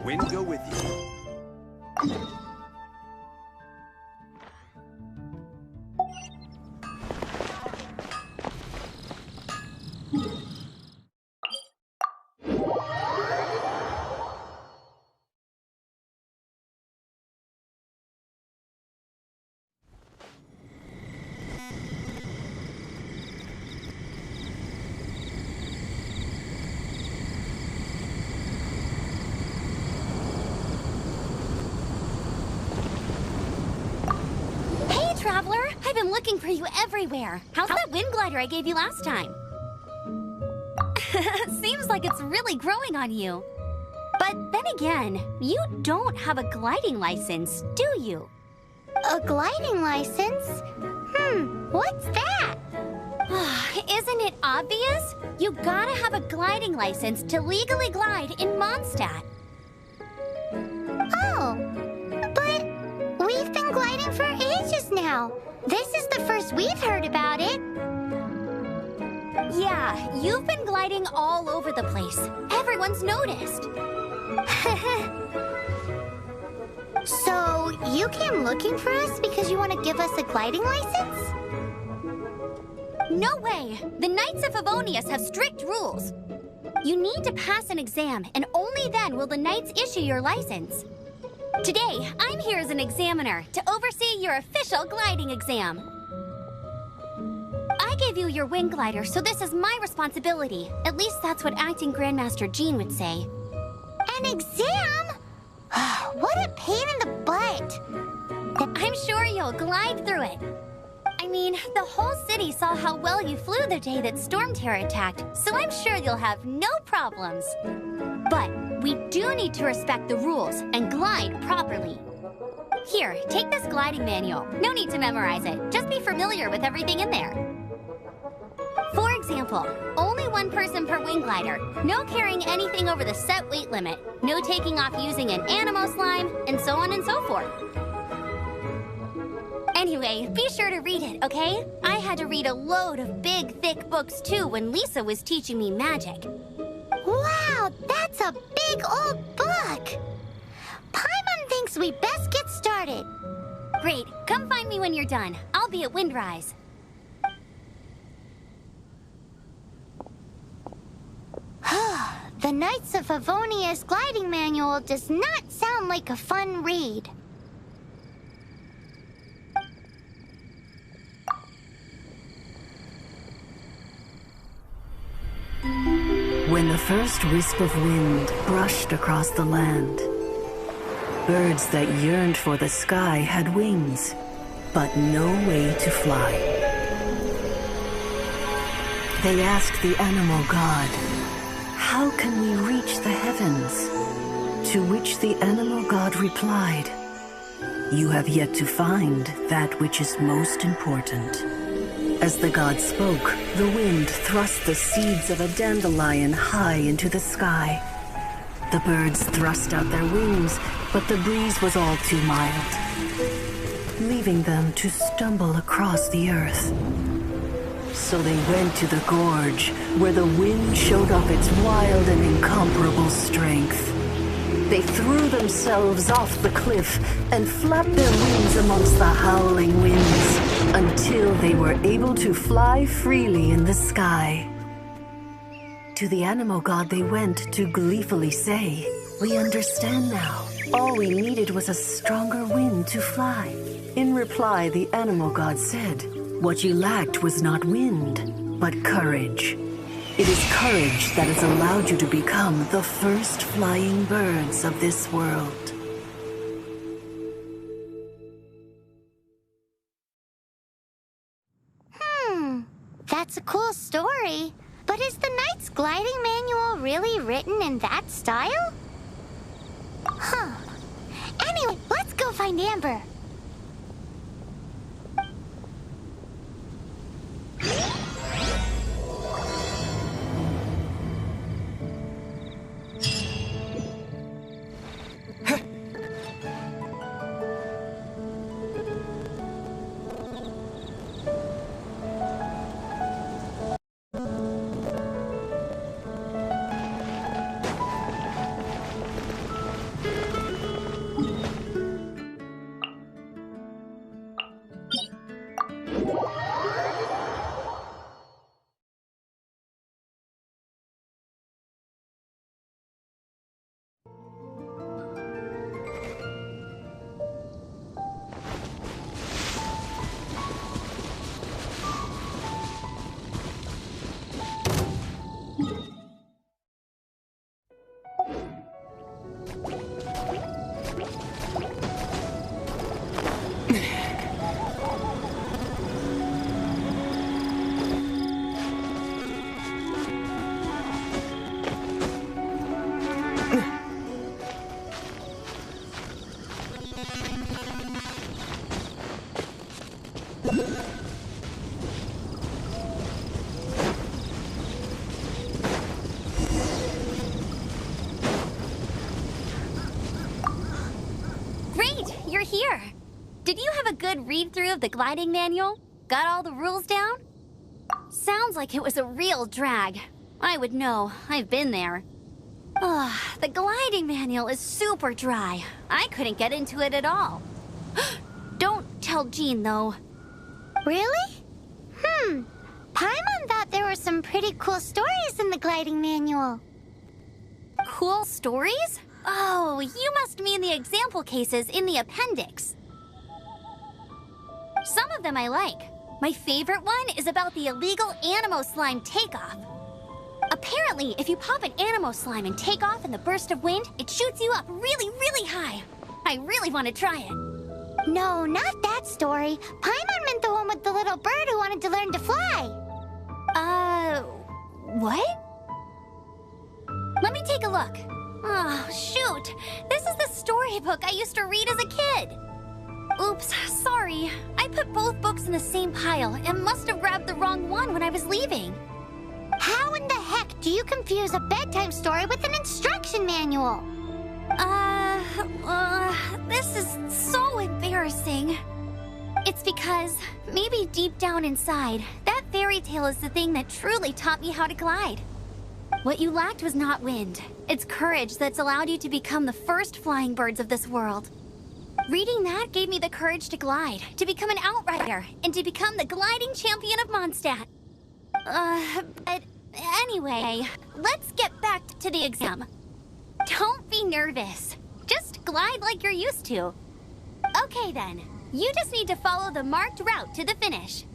Wind go with you. Traveler, I've been looking for you everywhere. How's that wind glider I gave you last time? Seems like it's really growing on you. But then again, you don't have a gliding license, do you? A gliding license? What's that? Isn't it obvious? You gotta have a gliding license to legally glide in Mondstadt. Oh, but we've been gliding for ages now. This is the first we've heard about it. Yeah, you've been gliding all over the place. Everyone's noticed. So, you came looking for us because you want to give us a gliding license? No way! The Knights of Favonius have strict rules. You need to pass an exam, and only then will the Knights issue your license. Today, I'm here as an examiner to oversee your official gliding exam. I gave you your wind glider, so this is my responsibility. At least that's what Acting Grandmaster Jean would say. An exam? What a pain in the butt. I'm sure you'll glide through it. I mean, the whole city saw how well you flew the day that Storm Terror attacked, so I'm sure you'll have no problems. But we do need to respect the rules and glide properly. Here, take this gliding manual. No need to memorize it. Just be familiar with everything in there. For example, only one person per wing glider, no carrying anything over the set weight limit, no taking off using an animo slime, and so on and so forth. Anyway, be sure to read it, okay? I had to read a load of big, thick books too when Lisa was teaching me magic. Wow, that's a big old book! Paimon thinks we best get started. Great, come find me when you're done. I'll be at Windrise. The Knights of Favonius gliding manual does not sound like a fun read. When the first wisp of wind brushed across the land, birds that yearned for the sky had wings, but no way to fly. They asked the animal god, "How can we reach the heavens?" To which the animal god replied, "You have yet to find that which is most important." As the god spoke, the wind thrust the seeds of a dandelion high into the sky. The birds thrust out their wings, but the breeze was all too mild, leaving them to stumble across the earth. So they went to the gorge, where the wind showed up its wild and incomparable strength. They threw themselves off the cliff and flapped their wings amongst the howling winds until they were able to fly freely in the sky. To the animal god they went to gleefully say, "We understand now. All we needed was a stronger wind to fly." In reply, the animal god said, "What you lacked was not wind, but courage. It is courage that has allowed you to become the first flying birds of this world." That's a cool story. But is the Knight's gliding manual really written in that style? Anyway, let's go find Amber. good read-through of the gliding manual? Got all the rules down? Sounds like it was a real drag. I would know. I've been there. The gliding manual is super dry. I couldn't get into it at all. Don't tell Jean, though. Really? Paimon thought there were some pretty cool stories in the gliding manual. Cool stories? Oh, you must mean the example cases in the appendix. Some of them I like. My favorite one is about the illegal Animo Slime takeoff. Apparently, if you pop an Animo Slime and take off in the burst of wind, it shoots you up really, really high. I really want to try it. No, not that story. Paimon meant the one with the little bird who wanted to learn to fly. What? Let me take a look. Oh, shoot. This is the storybook I used to read as a kid. Oops, sorry. I put both books in the same pile and must have grabbed the wrong one when I was leaving. How in the heck do you confuse a bedtime story with an instruction manual? This is so embarrassing. It's because, maybe deep down inside, that fairy tale is the thing that truly taught me how to glide. What you lacked was not wind. It's courage that's allowed you to become the first flying birds of this world. Reading that gave me the courage to glide, to become an outrider, and to become the gliding champion of Mondstadt. But anyway, let's get back to the exam. Don't be nervous. Just glide like you're used to. Okay then, you just need to follow the marked route to the finish.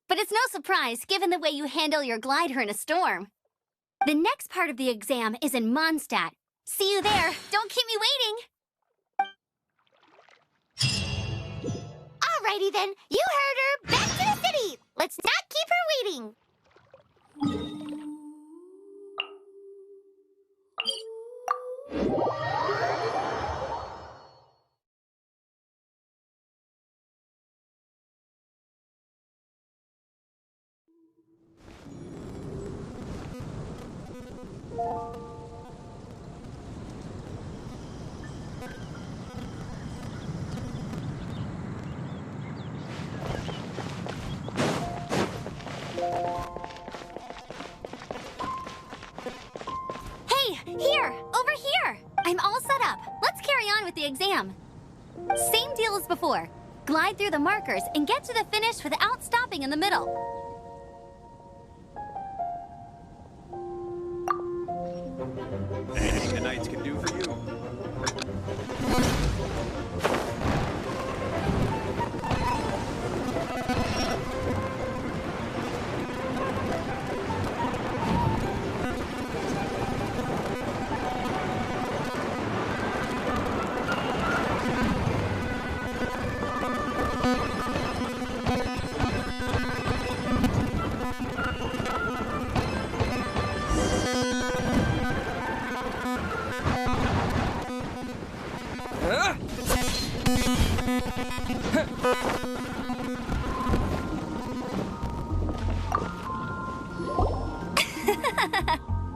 But it's no surprise, given the way you handle your glider in a storm. The next part of the exam is in Mondstadt. See you there. Don't keep me waiting. Alrighty then, you heard her. Back to the city. Let's not keep her waiting. Here! Over here! I'm all set up. Let's carry on with the exam. Same deal as before. Glide through the markers and get to the finish without stopping in the middle. Anything the knights can do for you.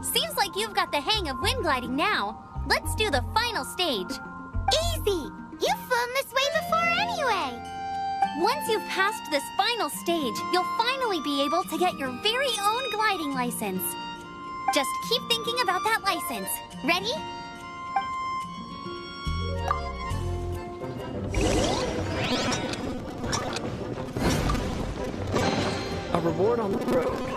Seems like you've got the hang of wind gliding now. Let's do the final stage. Easy! You've flown this way before anyway. Once you've passed this final stage, you'll finally be able to get your very own gliding license. Just keep thinking about that license. Ready? A reward on the road.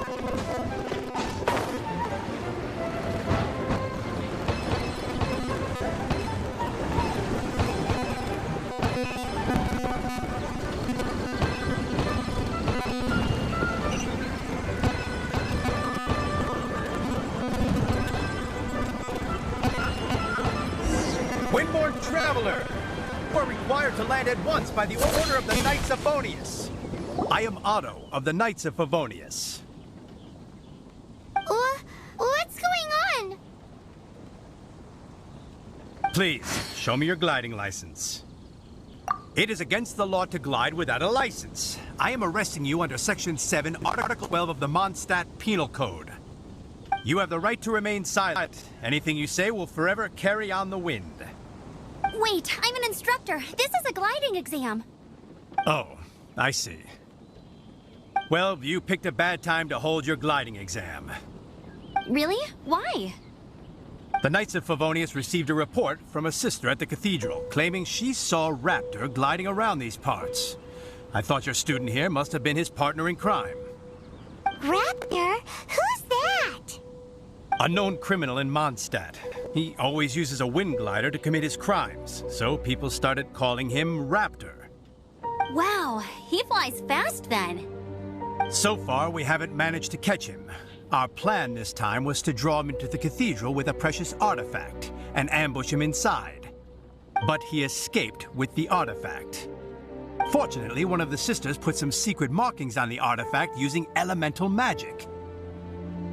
You are required to land at once by the order of the Knights of Favonius. I am Otto of the Knights of Favonius. What's going on? Please, show me your gliding license. It is against the law to glide without a license. I am arresting you under Section 7, Article 12 of the Mondstadt Penal Code. You have the right to remain silent. Anything you say will forever carry on the wind. Wait, I'm an instructor. This is a gliding exam. Oh, I see. Well, you picked a bad time to hold your gliding exam. Really? Why? The Knights of Favonius received a report from a sister at the cathedral claiming she saw Raptor gliding around these parts. I thought your student here must have been his partner in crime. Raptor? Who's that? A known criminal in Mondstadt. He always uses a wind glider to commit his crimes, so people started calling him Raptor. Wow, he flies fast then. So far, we haven't managed to catch him. Our plan this time was to draw him into the cathedral with a precious artifact and ambush him inside. But he escaped with the artifact. Fortunately, one of the sisters put some secret markings on the artifact using elemental magic.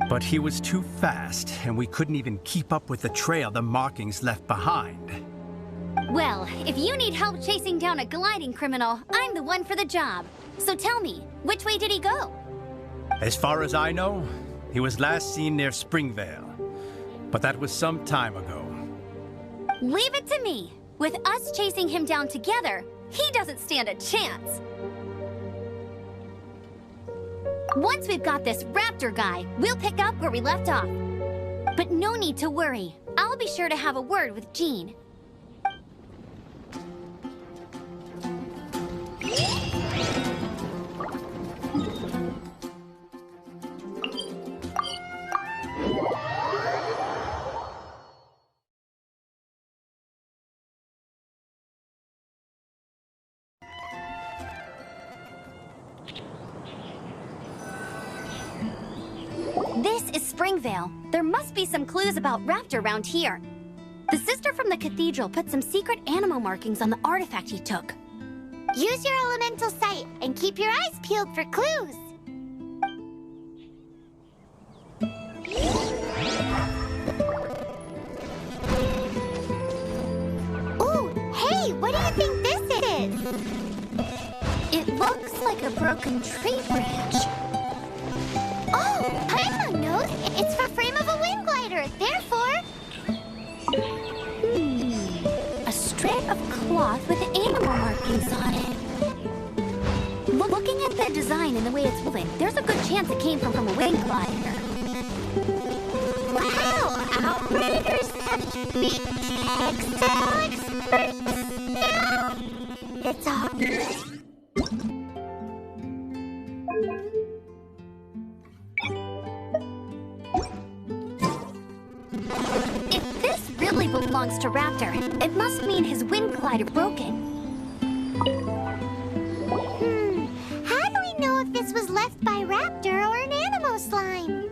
But he was too fast, and we couldn't even keep up with the trail the markings left behind. Well, if you need help chasing down a gliding criminal, I'm the one for the job. So tell me, which way did he go? As far as I know, he was last seen near Springvale. But that was some time ago. Leave it to me. With us chasing him down together, he doesn't stand a chance. Once we've got this Raptor guy, we'll pick up where we left off. But no need to worry. I'll be sure to have a word with Jean. This is Springvale. There must be some clues about Raptor around here. The sister from the cathedral put some secret animal markings on the artifact he took. Use your elemental sight and keep your eyes peeled for clues. Ooh, hey, what do you think this is? It looks like a broken tree branch. Oh, Paimon knows. It's the frame of a wind glider. Therefore... A strip of cloth with animal markings on it. Looking at the design and the way it's woven, there's a good chance it came from a wind glider. Wow, Outriders have to be Excel experts now. It's obvious. If this really belongs to Raptor, it must mean his wind glider broken. How do we know if this was left by Raptor or an Animo slime?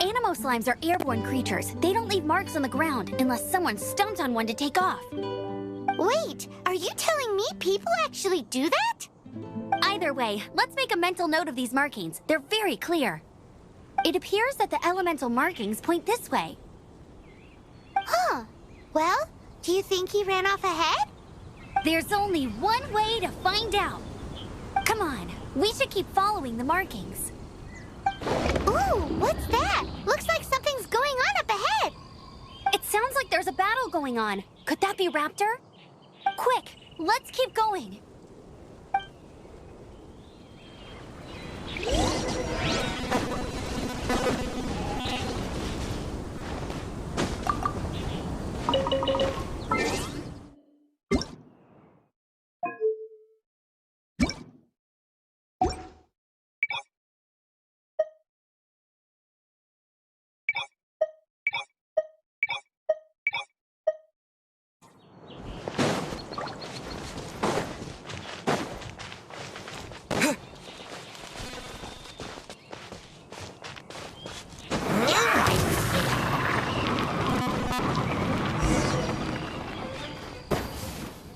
Animo slimes are airborne creatures. They don't leave marks on the ground unless someone stomped on one to take off. Wait, are you telling me people actually do that? Either way, let's make a mental note of these markings. They're very clear. It appears that the elemental markings point this way. Huh. Well, do you think he ran off ahead? There's only one way to find out. Come on, we should keep following the markings. Ooh, what's that? Looks like something's going on up ahead. It sounds like there's a battle going on. Could that be Raptor? Quick, let's keep going.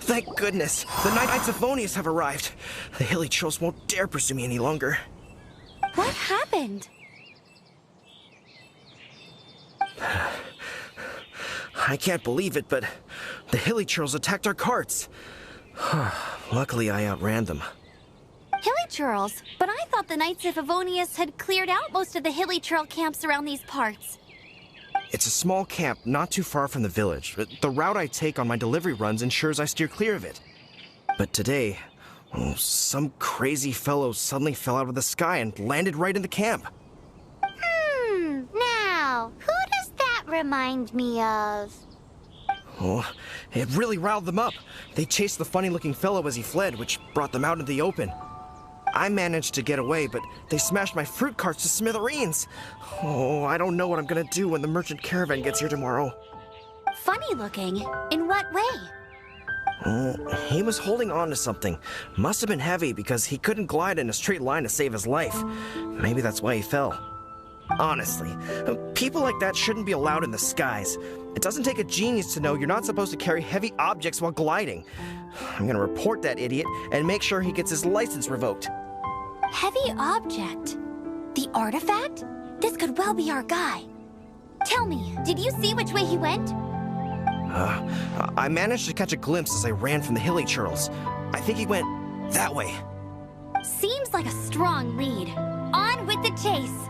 Thank goodness. The Knights of Vonius have arrived. The hilly trolls won't dare pursue me any longer. What happened? I can't believe it, but the hilly trolls attacked our carts. Luckily, I outran them. Hilly Churls? But I thought the Knights of Avonius had cleared out most of the Hilly Churl camps around these parts. It's a small camp not too far from the village. The route I take on my delivery runs ensures I steer clear of it. But today, some crazy fellow suddenly fell out of the sky and landed right in the camp. Now, who does that remind me of? Oh, it really riled them up. They chased the funny-looking fellow as he fled, which brought them out into the open. I managed to get away, but they smashed my fruit carts to smithereens. Oh, I don't know what I'm gonna do when the merchant caravan gets here tomorrow. Funny looking? In what way? He was holding on to something. Must have been heavy because he couldn't glide in a straight line to save his life. Maybe that's why he fell. Honestly, people like that shouldn't be allowed in the skies. It doesn't take a genius to know you're not supposed to carry heavy objects while gliding. I'm gonna report that idiot and make sure he gets his license revoked. Heavy object? The artifact? This could well be our guy. Tell me, did you see which way he went? I managed to catch a glimpse as I ran from the hilly churls. I think he went that way. Seems like a strong lead. On with the chase.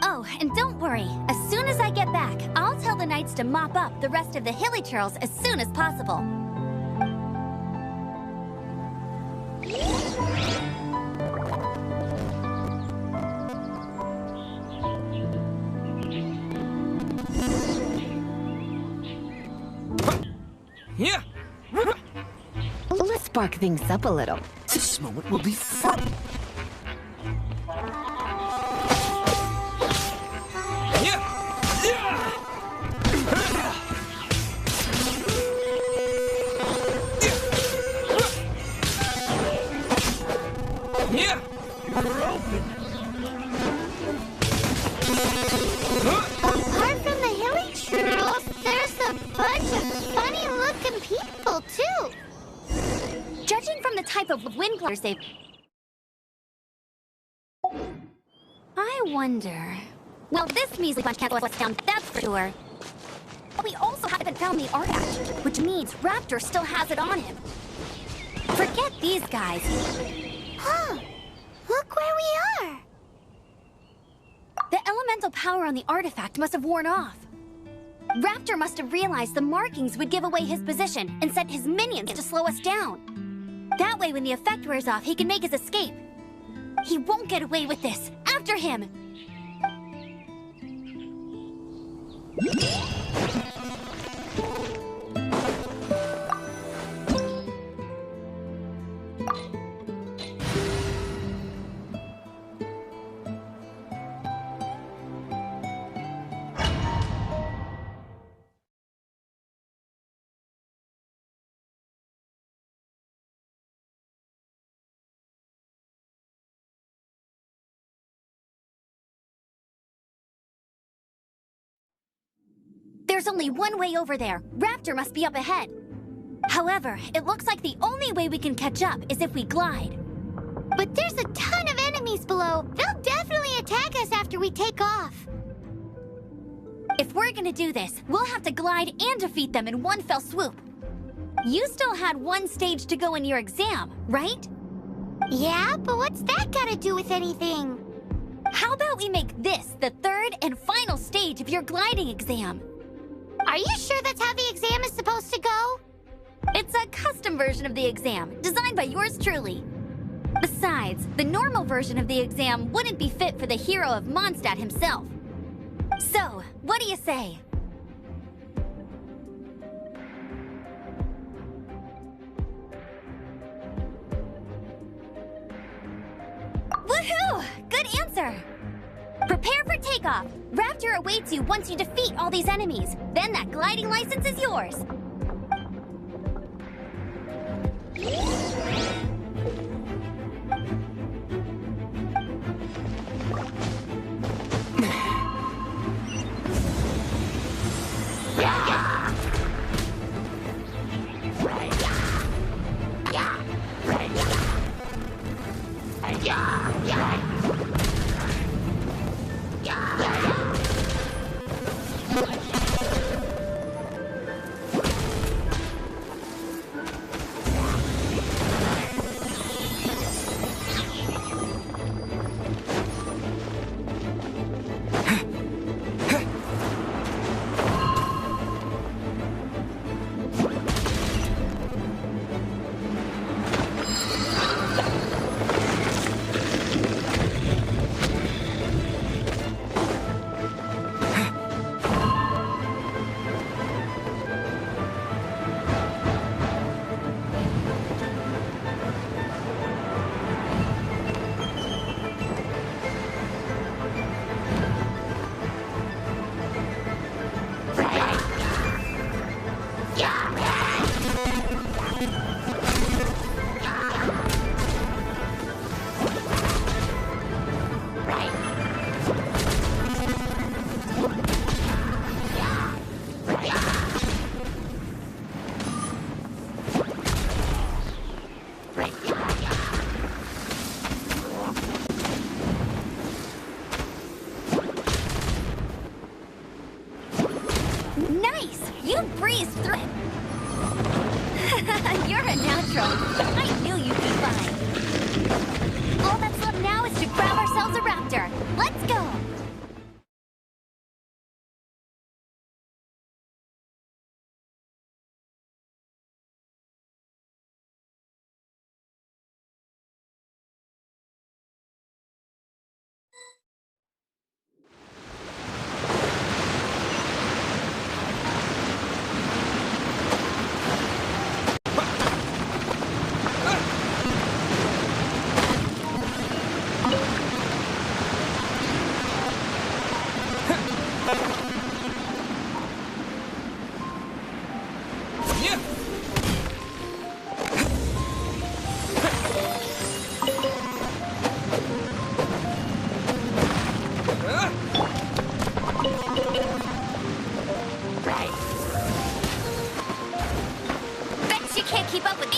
Oh, and don't worry. As soon as I get back, I'll tell the knights to mop up the rest of the hilly churls as soon as possible. Yeah. Let's spark things up a little. This moment will be fun. Apart from the hilly churls, there's a bunch of funny-looking people, too. Judging from the type of wind gliders they've... I wonder... Well, this measly bunch can't let us down, that's for sure. But we also haven't found the artifact, which means Raptor still has it on him. Forget these guys. Huh. Look where we are. The elemental power on the artifact must have worn off. Raptor must have realized the markings would give away his position and sent his minions to slow us down. That way, when the effect wears off, he can make his escape. He won't get away with this. After him! There's only one way over there. Raptor must be up ahead. However, it looks like the only way we can catch up is if we glide. But there's a ton of enemies below. They'll definitely attack us after we take off. If we're gonna do this, we'll have to glide and defeat them in one fell swoop. You still had one stage to go in your exam, right? Yeah, but what's that got to do with anything? How about we make this the third and final stage of your gliding exam? Are you sure that's how the exam is supposed to go? It's a custom version of the exam, designed by yours truly. Besides, the normal version of the exam wouldn't be fit for the hero of Mondstadt himself. So, what do you say? Woohoo! Good answer! Prepare for takeoff. Raptor awaits you once you defeat all these enemies. Then that gliding license is yours. Nice! You breezed through it! You're a natural. I knew you'd be fine. All that's left now is to grab ourselves a raptor. Let's go! Bet you can't keep up with me!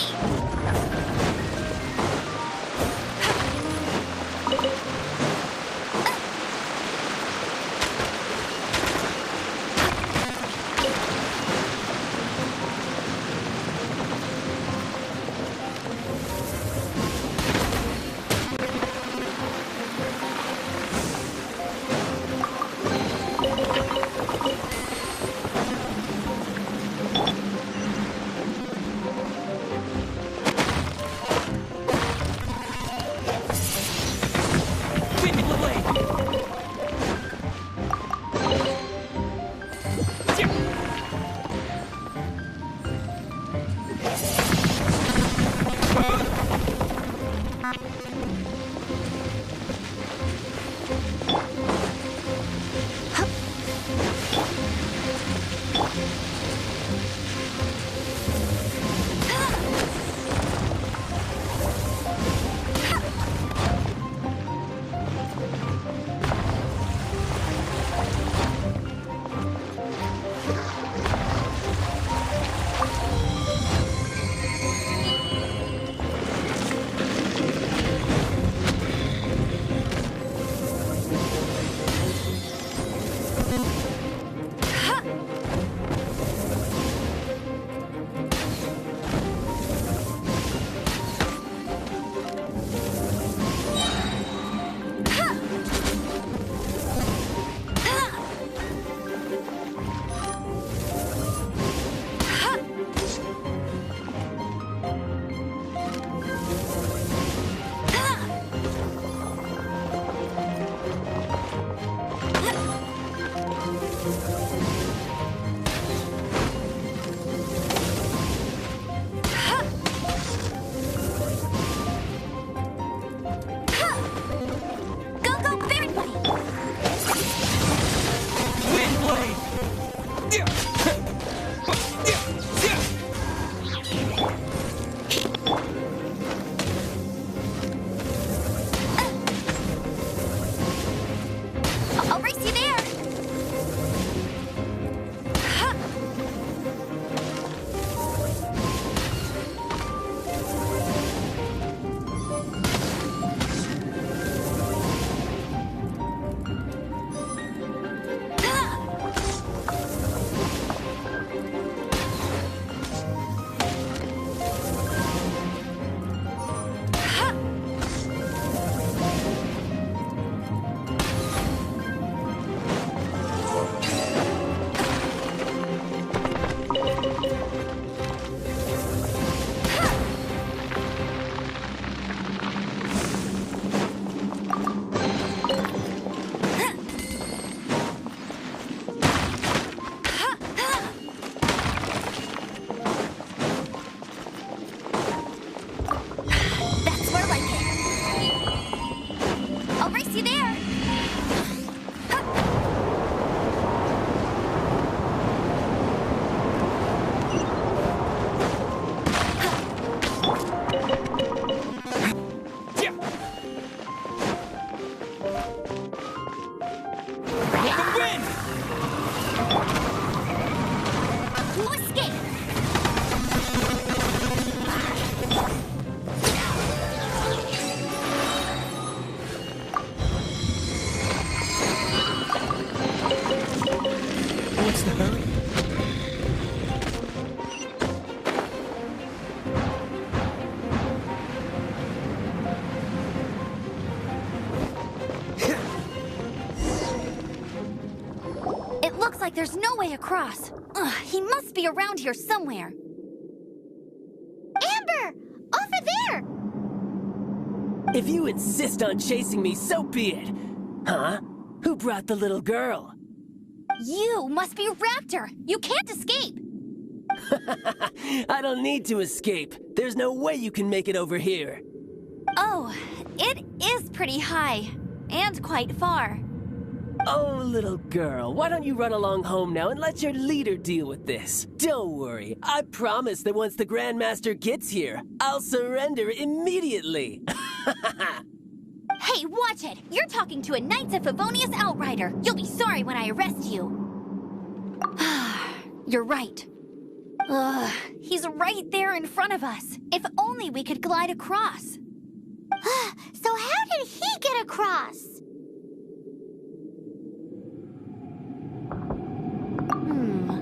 like there's no way across. Ugh, he must be around here somewhere. Amber! Over there! If you insist on chasing me, so be it. Huh? Who brought the little girl? You must be Raptor! You can't escape! I don't need to escape. There's no way you can make it over here. Oh, it is pretty high. And quite far. Oh, little girl, why don't you run along home now and let your leader deal with this? Don't worry, I promise that once the Grandmaster gets here, I'll surrender immediately. Hey, watch it! You're talking to a Knights of Favonius outrider. You'll be sorry when I arrest you. You're right. Ugh, he's right there in front of us. If only we could glide across. So how did he get across?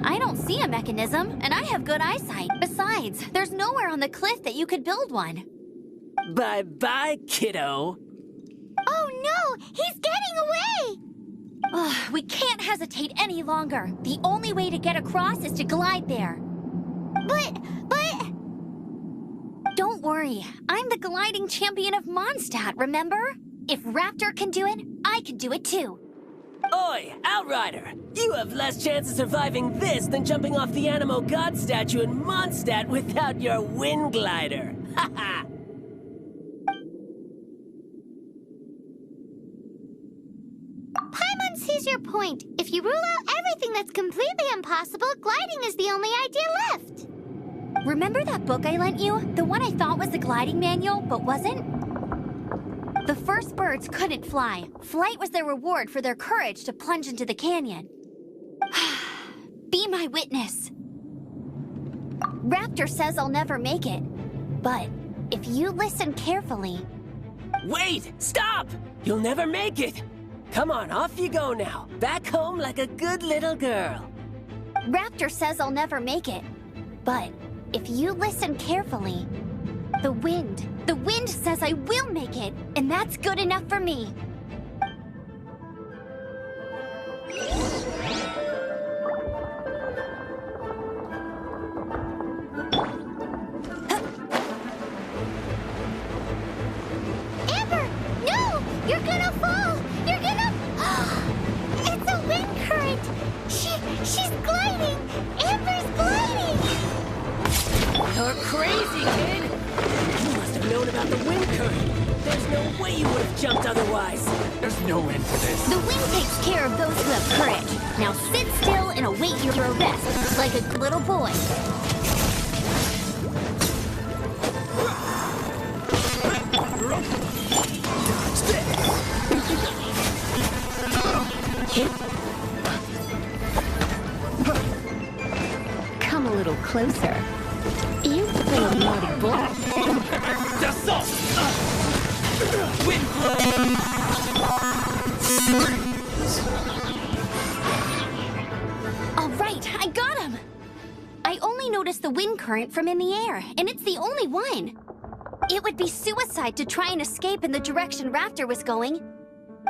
I don't see a mechanism, and I have good eyesight. Besides, there's nowhere on the cliff that you could build one. Bye-bye, kiddo. Oh no! He's getting away! Ugh, we can't hesitate any longer. The only way to get across is to glide there. But... Don't worry, I'm the gliding champion of Mondstadt, remember? If Raptor can do it, I can do it too. Oi, Outrider! You have less chance of surviving this than jumping off the Animo God statue in Mondstadt without your wind glider. Haha! Paimon sees your point. If you rule out everything that's completely impossible, gliding is the only idea left. Remember that book I lent you? The one I thought was the gliding manual, but wasn't? The first birds couldn't fly. Flight was their reward for their courage to plunge into the canyon. Be my witness. Raptor says I'll never make it. But if you listen carefully... Wait! Stop! You'll never make it! Come on, off you go now. Back home like a good little girl. Raptor says I'll never make it. But if you listen carefully... The wind says I will make it, and that's good enough for me. Amber! No! You're gonna fall! You're gonna... It's a wind current! She's gliding! Amber's gliding! You're crazy, kid! You must have known about the wind current. There's no way you would have jumped otherwise. There's no end to this. The wind takes care of those who have courage. Now sit still and await your arrest, like a little boy. Come a little closer. You play a naughty boy. All right, I got him! I only noticed the wind current from in the air, and it's the only one. It would be suicide to try and escape in the direction Raptor was going.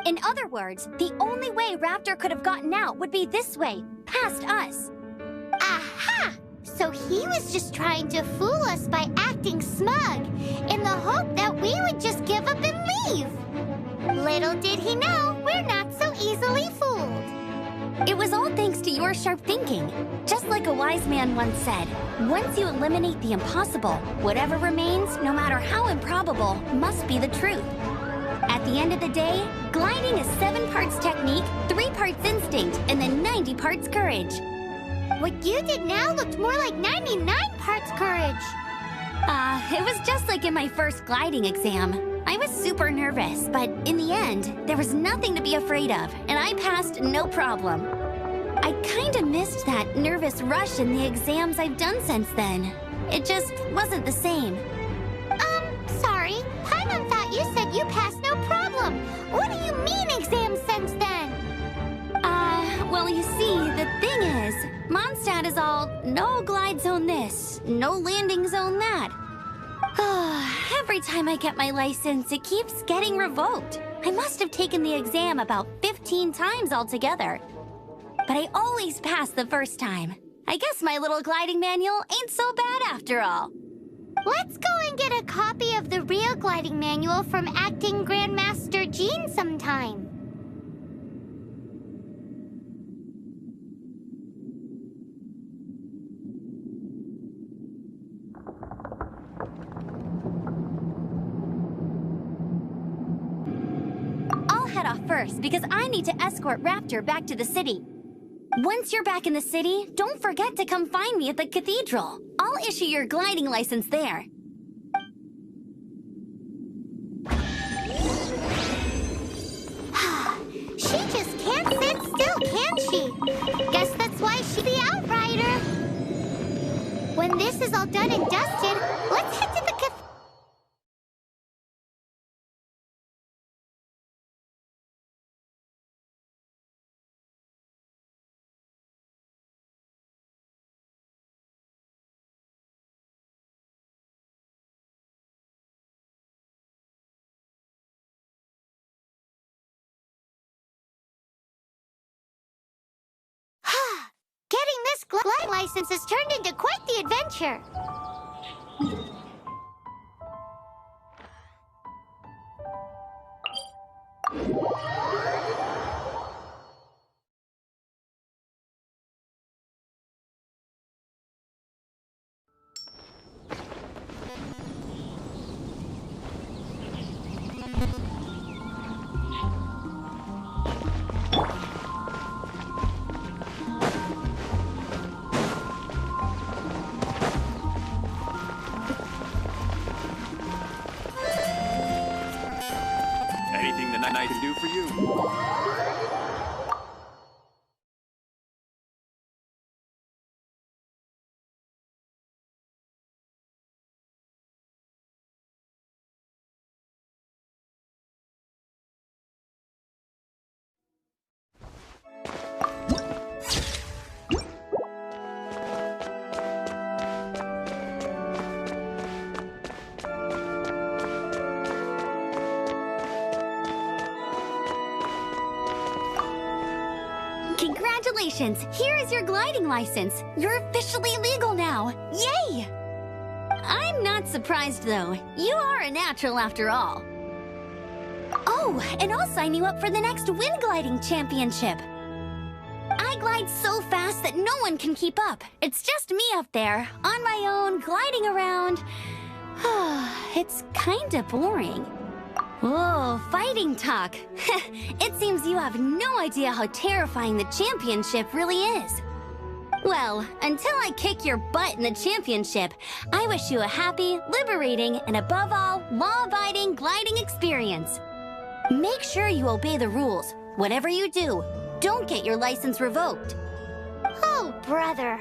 In other words, the only way Raptor could have gotten out would be this way, past us. Aha! So he was just trying to fool us by acting smug, in the hope that we would just give up and leave. Little did he know, we're not so easily fooled. It was all thanks to your sharp thinking. Just like a wise man once said, once you eliminate the impossible, whatever remains, no matter how improbable, must be the truth. At the end of the day, gliding is 7 parts technique, 3 parts instinct, and then 90 parts courage. What you did now looked more like 99 parts courage. It was just like in my first gliding exam. I was super nervous, but in the end, there was nothing to be afraid of, and I passed no problem. I kinda missed that nervous rush in the exams I've done since then. It just wasn't the same. Sorry. Paimon thought you said you passed no problem. What do you mean exams since then? Well, you see, the thing is, Mondstadt is all no glide zone this, no landing zone that. Every time I get my license, it keeps getting revoked. I must have taken the exam about 15 times altogether. but I always pass the first time. I guess my little gliding manual ain't so bad after all. Let's go and get a copy of the real gliding manual from Acting Grandmaster Jean sometime. I'll head off first because I need to escort Raptor back to the city. Once you're back in the city, don't forget to come find me at the cathedral. I'll issue your gliding license there. She just can't sit still, can she? Guess that's why she's the Outrider. When this is all done and dusted, let's head to the cathedral. Getting this glide license has turned into quite the adventure. Anything the night can do for you? Congratulations! Here is your gliding license. You're officially legal now. Yay! I'm not surprised, though. You are a natural after all. Oh, and I'll sign you up for the next wind gliding championship. I glide so fast that no one can keep up. It's just me up there, on my own, gliding around. It's kinda boring. Whoa, fighting talk. It seems you have no idea how terrifying the championship really is. Well, until I kick your butt in the championship, I wish you a happy, liberating, and above all, law-abiding gliding experience. Make sure you obey the rules. Whatever you do, don't get your license revoked. Oh, brother.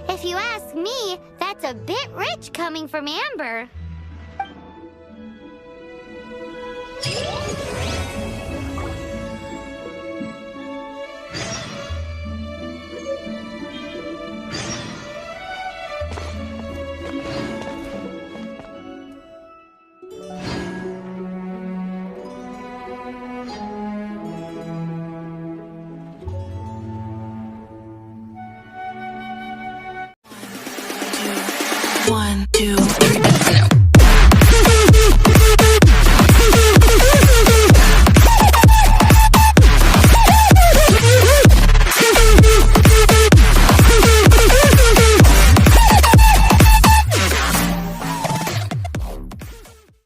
If you ask me, that's a bit rich coming from Amber.